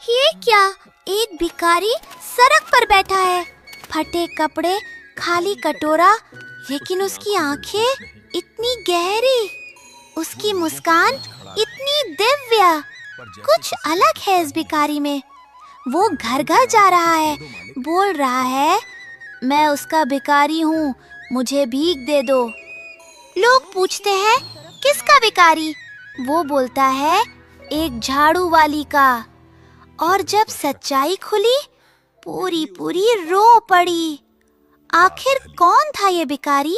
ये क्या? एक भिखारी सड़क पर बैठा है, फटे कपड़े, खाली कटोरा, लेकिन उसकी आंखें इतनी गहरी, उसकी मुस्कान इतनी दिव्य। कुछ अलग है इस भिखारी में। वो घर घर जा रहा है, बोल रहा है, मैं उसका भिखारी हूँ, मुझे भीख दे दो। लोग पूछते हैं, किसका भिखारी? वो बोलता है, एक झाड़ू वाली का। और जब सच्चाई खुली, पूरी पूरी रो पड़ी। आखिर कौन था ये भिखारी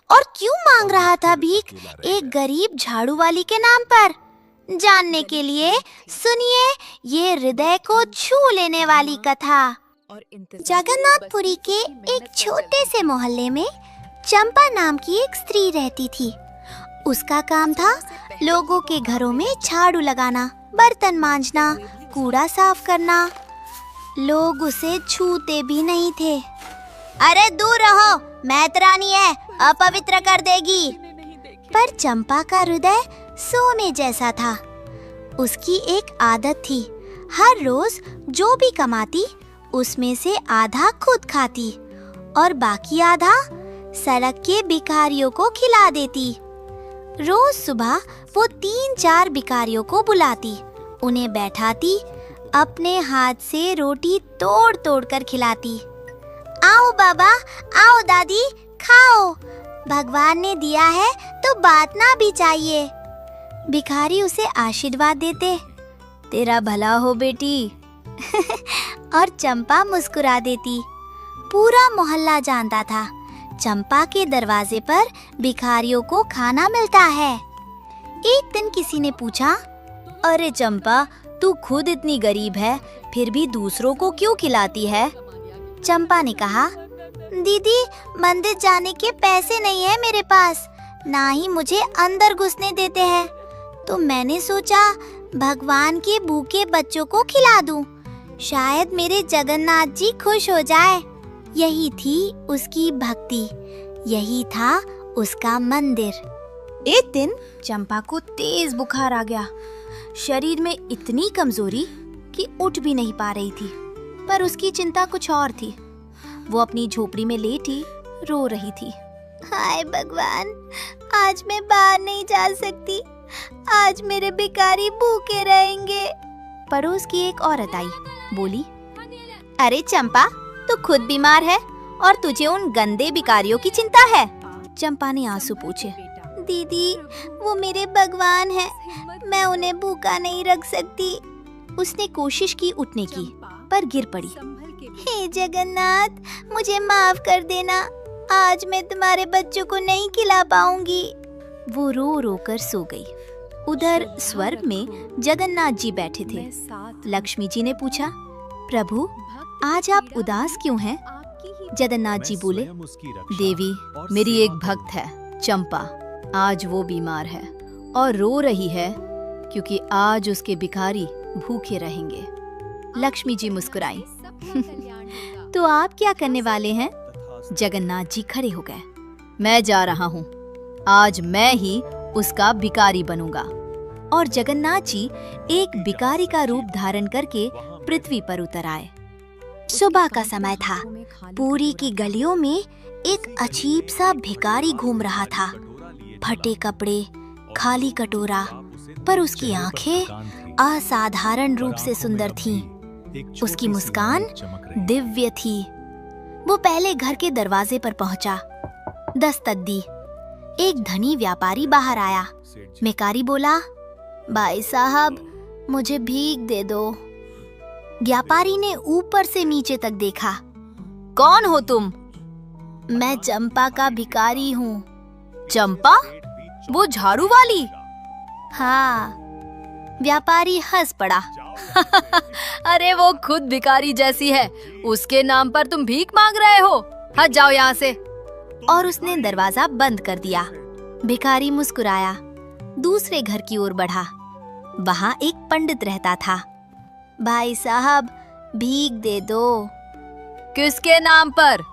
और क्यों मांग रहा था भीख एक गरीब झाड़ू वाली के नाम पर? जानने के लिए सुनिए ये हृदय को छू लेने वाली कथा। जगन्नाथपुरी के एक छोटे से मोहल्ले में चंपा नाम की एक स्त्री रहती थी। उसका काम था लोगों के घरों में झाड़ू लगाना, बर्तन मांजना, कूड़ा साफ करना। लोग उसे छूते भी नहीं थे। अरे दूर रहो, मैतरानी है, अपवित्र कर देगी। पर चंपा का हृदय सोने जैसा था। उसकी एक आदत थी, हर रोज जो भी कमाती उसमें से आधा खुद खाती और बाकी आधा सड़क के भिखारियों को खिला देती। रोज सुबह वो 3-4 भिखारियों को बुलाती, उन्हें बैठाती, अपने हाथ से रोटी तोड़ तोड़ कर खिलाती। आओ बाबा, आओ दादी, खाओ, भगवान ने दिया है तो बांटना भी चाहिए। भिखारी उसे आशीर्वाद देते, तेरा भला हो बेटी। और चंपा मुस्कुरा देती। पूरा मोहल्ला जानता था, चंपा के दरवाजे पर भिखारियों को खाना मिलता है। एक दिन किसी ने पूछा, अरे चंपा, तू खुद इतनी गरीब है, फिर भी दूसरों को क्यों खिलाती है? चंपा ने कहा, दीदी, मंदिर जाने के पैसे नहीं है मेरे पास, ना ही मुझे अंदर घुसने देते हैं, तो मैंने सोचा भगवान के भूखे बच्चों को खिला दूं, शायद मेरे जगन्नाथ जी खुश हो जाए। यही थी उसकी भक्ति, यही था उसका मंदिर। एक दिन चंपा को तेज बुखार आ गया। शरीर में इतनी कमजोरी कि उठ भी नहीं पा रही थी, पर उसकी चिंता कुछ और थी। वो अपनी झोपड़ी में लेटी रो रही थी। हाय भगवान, आज मैं बाहर नहीं जा सकती, आज मेरे भिखारी भूखे रहेंगे। पड़ोस की एक औरत आई, बोली, अरे चंपा, तू खुद बीमार है और तुझे उन गंदे भिखारियों की चिंता है? चंपा ने आंसू पूछे, दीदी, वो मेरे भगवान है, मैं उन्हें भूखा नहीं रख सकती। उसने कोशिश की उठने की, पर गिर पड़ी। हे जगन्नाथ, मुझे माफ कर देना, आज मैं तुम्हारे बच्चों को नहीं खिला पाऊंगी। वो रो रो कर सो गई। उधर स्वर्ग में जगन्नाथ जी बैठे थे। लक्ष्मी जी ने पूछा, प्रभु, आज आप उदास क्यों हैं? जगन्नाथ जी बोले, देवी, मेरी एक भक्त है चंपा, आज वो बीमार है और रो रही है क्योंकि आज उसके भिखारी भूखे रहेंगे। लक्ष्मी जी मुस्कुराई। तो आप क्या करने वाले हैं? जगन्नाथ जी खड़े हो गए। मैं जा रहा हूँ, आज मैं ही उसका भिखारी बनूंगा। और जगन्नाथ जी एक भिखारी का रूप धारण करके पृथ्वी पर उतर आए। सुबह का समय था। पूरी की गलियों में एक अजीब सा भिखारी घूम रहा था। फटे कपड़े, खाली कटोरा, पर उसकी आंखें असाधारण रूप से सुंदर थीं। उसकी मुस्कान दिव्य थी। वो पहले घर के दरवाजे पर पहुंचा, दस्तक दी। एक धनी व्यापारी बाहर आया। भिखारी बोला, भाई साहब, मुझे भीख दे दो। व्यापारी ने ऊपर से नीचे तक देखा। कौन हो तुम? मैं चंपा का भिखारी हूँ। चंपा? वो झाड़ू वाली? हाँ। व्यापारी हंस पड़ा। अरे वो खुद भिखारी जैसी है, उसके नाम पर तुम भीख मांग रहे हो? हट जाओ यहाँ से। और उसने दरवाजा बंद कर दिया। भिखारी मुस्कुराया, दूसरे घर की ओर बढ़ा। वहाँ एक पंडित रहता था। भाई साहब, भीख दे दो। किसके नाम पर?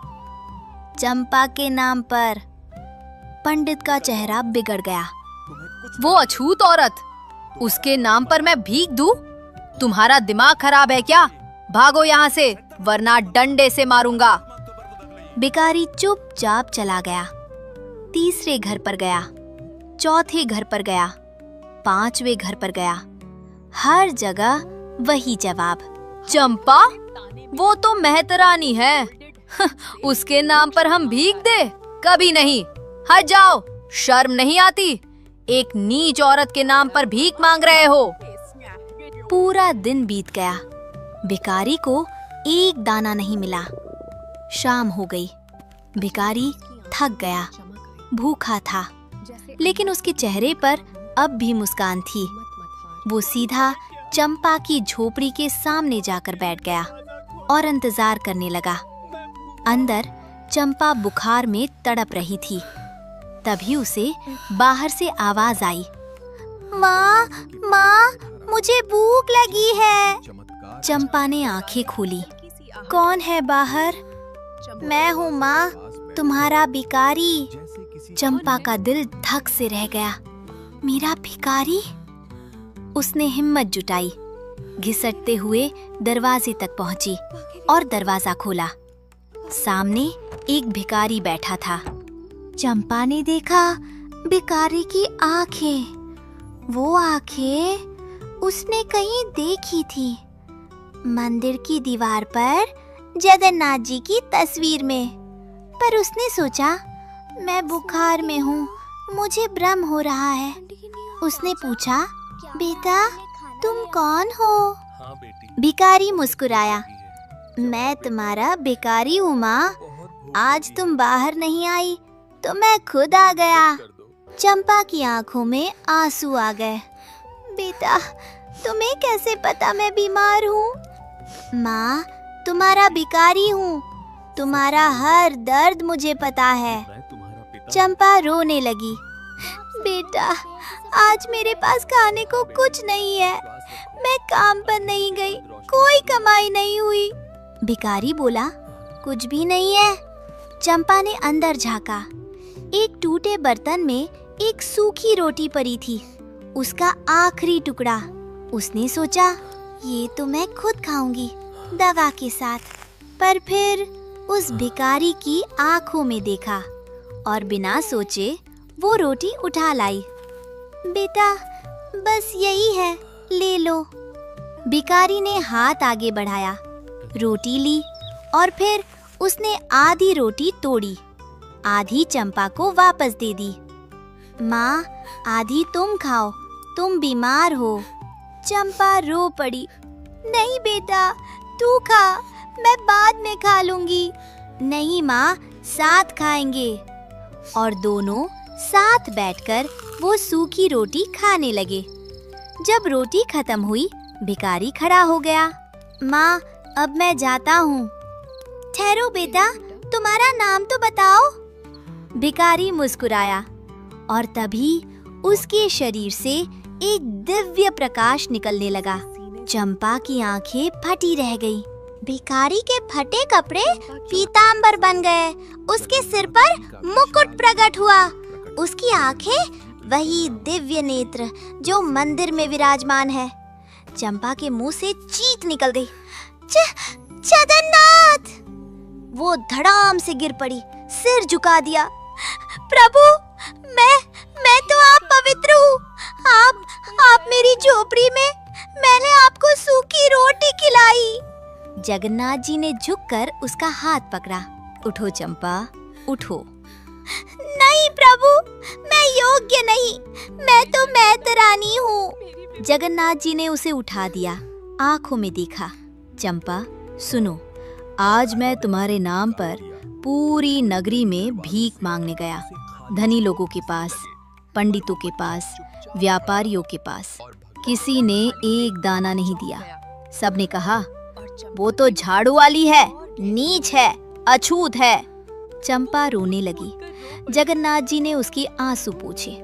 चंपा के नाम पर। पंडित का चेहरा बिगड़ गया। वो अछूत औरत, उसके नाम पर मैं भीख दूं? तुम्हारा दिमाग खराब है क्या? भागो यहाँ से, वरना डंडे से मारूंगा। भिखारी चुपचाप चला गया। तीसरे घर पर गया, चौथे घर पर गया, पांचवे घर पर गया। हर जगह वही जवाब, चंपा, वो तो मेहतरानी है। उसके नाम पर हम भीख दे? कभी नहीं। हट जाओ, शर्म नहीं आती? एक नीच औरत के नाम पर भीख मांग रहे हो। पूरा दिन बीत गया, भिखारी को एक दाना नहीं मिला। शाम हो गई, भिखारी थक गया, भूखा था, लेकिन उसके चेहरे पर अब भी मुस्कान थी। वो सीधा चंपा की झोपड़ी के सामने जाकर बैठ गया और इंतजार करने लगा। अंदर चंपा बुखार में तड़प रही थी। तभी उसे बाहर से आवाज आई, माँ, माँ, मुझे भूख लगी है। चंपा ने आंखें खोली। कौन है बाहर? मैं हूँ माँ, तुम्हारा भिखारी। चंपा का दिल धक से रह गया। मेरा भिखारी? उसने हिम्मत जुटाई, घिसटते हुए दरवाजे तक पहुंची और दरवाजा खोला। सामने एक भिखारी बैठा था। चंपा ने देखा भिखारी की आंखें। वो आंखें उसने कहीं देखी थी, मंदिर की दीवार पर जगन्नाथ जी की तस्वीर में। पर उसने सोचा, मैं बुखार में हूँ, मुझे भ्रम हो रहा है। उसने पूछा, बेटा, तुम कौन हो? भिखारी मुस्कुराया, मैं तुम्हारा भिखारी हूँ माँ। आज तुम बाहर नहीं आई तो मैं खुद आ गया। चंपा की आंखों में आंसू आ गए। बेटा, तुम्हें कैसे पता मैं बीमार हूँ? माँ, तुम्हारा भिखारी हूँ, तुम्हारा हर दर्द मुझे पता है। चंपा रोने लगी। बेटा, आज मेरे पास खाने को कुछ नहीं है, मैं काम पर नहीं गई, कोई कमाई नहीं हुई। भिखारी बोला, कुछ भी नहीं है। चंपा ने अंदर झांका। एक टूटे बर्तन में एक सूखी रोटी पड़ी थी, उसका आखिरी टुकड़ा। उसने सोचा, ये तो मैं खुद खाऊंगी दवा के साथ। पर फिर उस भिखारी की आंखों में देखा और बिना सोचे वो रोटी उठा लाई। बेटा, बस यही है, ले लो। भिखारी ने हाथ आगे बढ़ाया, रोटी ली और फिर उसने आधी रोटी तोड़ी, आधी चंपा को वापस दे दी। माँ, आधी तुम खाओ, तुम बीमार हो। चंपा रो पड़ी। नहीं बेटा, तू खा, मैं बाद में खा लूंगी। नहीं माँ, साथ खाएंगे। और दोनों साथ बैठकर वो सूखी रोटी खाने लगे। जब रोटी खत्म हुई, भिखारी खड़ा हो गया। माँ, अब मैं जाता हूँ। ठहरो बेटा, तुम्हारा नाम तो बताओ। भिखारी मुस्कुराया और तभी उसके शरीर से एक दिव्य प्रकाश निकलने लगा। चंपा की आंखें फटी रह गई। भिखारी के फटे कपड़े पीतांबर बन गए। उसके सिर पर मुकुट प्रकट हुआ। उसकी आंखें वही दिव्य नेत्र जो मंदिर में विराजमान है। चंपा के मुंह से चीख निकल गई, जगन्नाथ! वो धड़ाम से गिर पड़ी, सिर झुका दिया। प्रभु, मैं तो आप पवित्र हूँ। आप मेरी झोपड़ी में, मैंने आपको सूखी रोटी खिलाई। जगन्नाथ जी ने झुककर उसका हाथ पकड़ा। उठो चंपा, उठो। नहीं प्रभु, मैं योग्य नहीं, मैं तो मेहतरानी हूँ। जगन्नाथ जी ने उसे उठा दिया, आंखों में देखा। चंपा, सुनो, आज मैं तुम्हारे नाम पर पूरी नगरी में भीख मांगने गया। धनी लोगों के पास, पंडितों के पास, व्यापारियों के पास। किसी ने एक दाना नहीं दिया। सबने कहा, वो तो झाड़ू वाली है, नीच है, अछूत है। चंपा रोने लगी। जगन्नाथ जी ने उसकी आंसू पोंछे।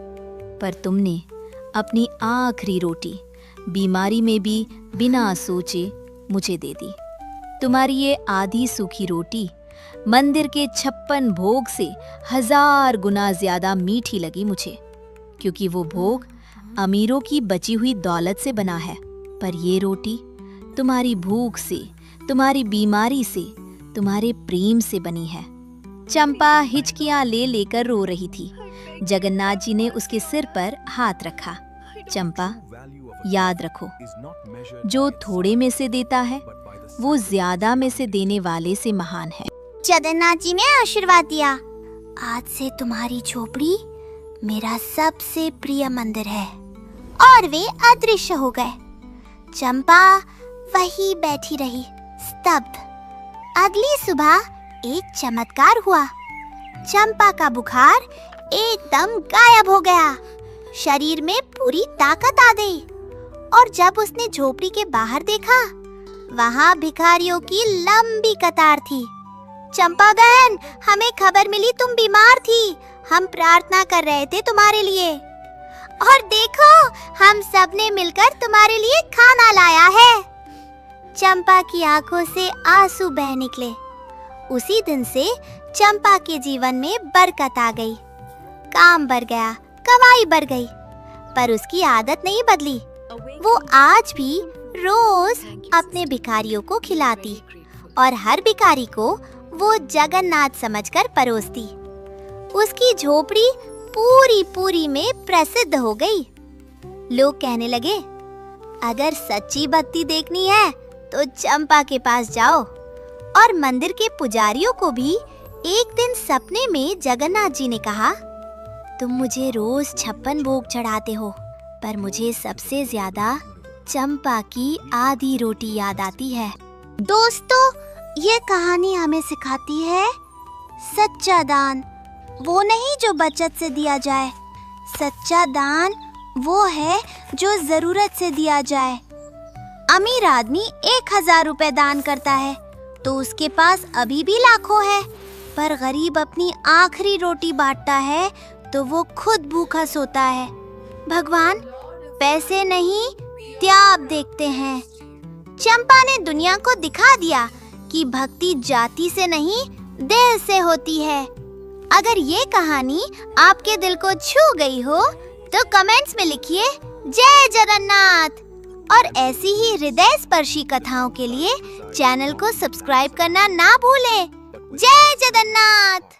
पर तुमने अपनी आखिरी रोटी बीमारी में भी बिना सोचे मुझे दे दी। तुम्हारी ये आधी सूखी रोटी मंदिर के 56 भोग से 1000 गुना ज्यादा मीठी लगी मुझे, क्योंकि वो भोग अमीरों की बची हुई दौलत से बना है। पर ये रोटी तुम्हारी भूख से, तुम्हारी बीमारी से, तुम्हारे प्रेम से बनी है। चंपा हिचकियां ले लेकर रो रही थी। जगन्नाथ जी ने उसके सिर पर हाथ रखा। चंपा, याद रखो, जो थोड़े में से देता है वो ज्यादा में से देने वाले से महान है। जगन्नाथ जी ने आशीर्वाद दिया। आज से तुम्हारी झोपड़ी मेरा सबसे प्रिय मंदिर है। और वे अदृश्य हो गए। चंपा वहीं बैठी रही, स्तब्ध। अगली सुबह एक चमत्कार हुआ। चंपा का बुखार एकदम गायब हो गया। शरीर में पूरी ताकत आ गई। और जब उसने झोपड़ी के बाहर देखा, वहाँ भिखारियों की लंबी कतार थी। चंपा बहन, हमें खबर मिली तुम बीमार थी। हम प्रार्थना कर रहे थे तुम्हारे लिए। और देखो, हम सब ने मिलकर तुम्हारे लिए खाना लाया है। चंपा की आंखों से आंसू बह निकले। उसी दिन से चंपा के जीवन में बरकत आ गई। काम बढ़ गया, कमाई बढ़ गई, पर उसकी आदत नहीं बदली। वो आज भी रोज अपने भिखारियों को खिलाती और हर भिखारी को वो जगन्नाथ समझकर परोसती। उसकी झोपड़ी पूरी पूरी में प्रसिद्ध हो गई। लोग कहने लगे, अगर सच्ची भक्ति देखनी है तो चंपा के पास जाओ। और मंदिर के पुजारियों को भी एक दिन सपने में जगन्नाथ जी ने कहा, तुम मुझे रोज 56 भोग चढ़ाते हो, पर मुझे सबसे ज्यादा चंपा की आधी रोटी याद आती है। दोस्तों, ये कहानी हमें सिखाती है, सच्चा दान वो नहीं जो बचत से दिया जाए। सच्चा दान वो है जो जरूरत से दिया जाए। अमीर आदमी 1000 रुपए दान करता है तो उसके पास अभी भी लाखों है, पर गरीब अपनी आखिरी रोटी बांटता है तो वो खुद भूखा सोता है। भगवान पैसे नहीं, त्याग देखते हैं। चंपा ने दुनिया को दिखा दिया कि भक्ति जाति से नहीं, दिल से होती है। अगर ये कहानी आपके दिल को छू गई हो तो कमेंट्स में लिखिए जय जगन्नाथ। और ऐसी ही हृदय स्पर्शी कथाओं के लिए चैनल को सब्सक्राइब करना ना भूलें। जय जगन्नाथ।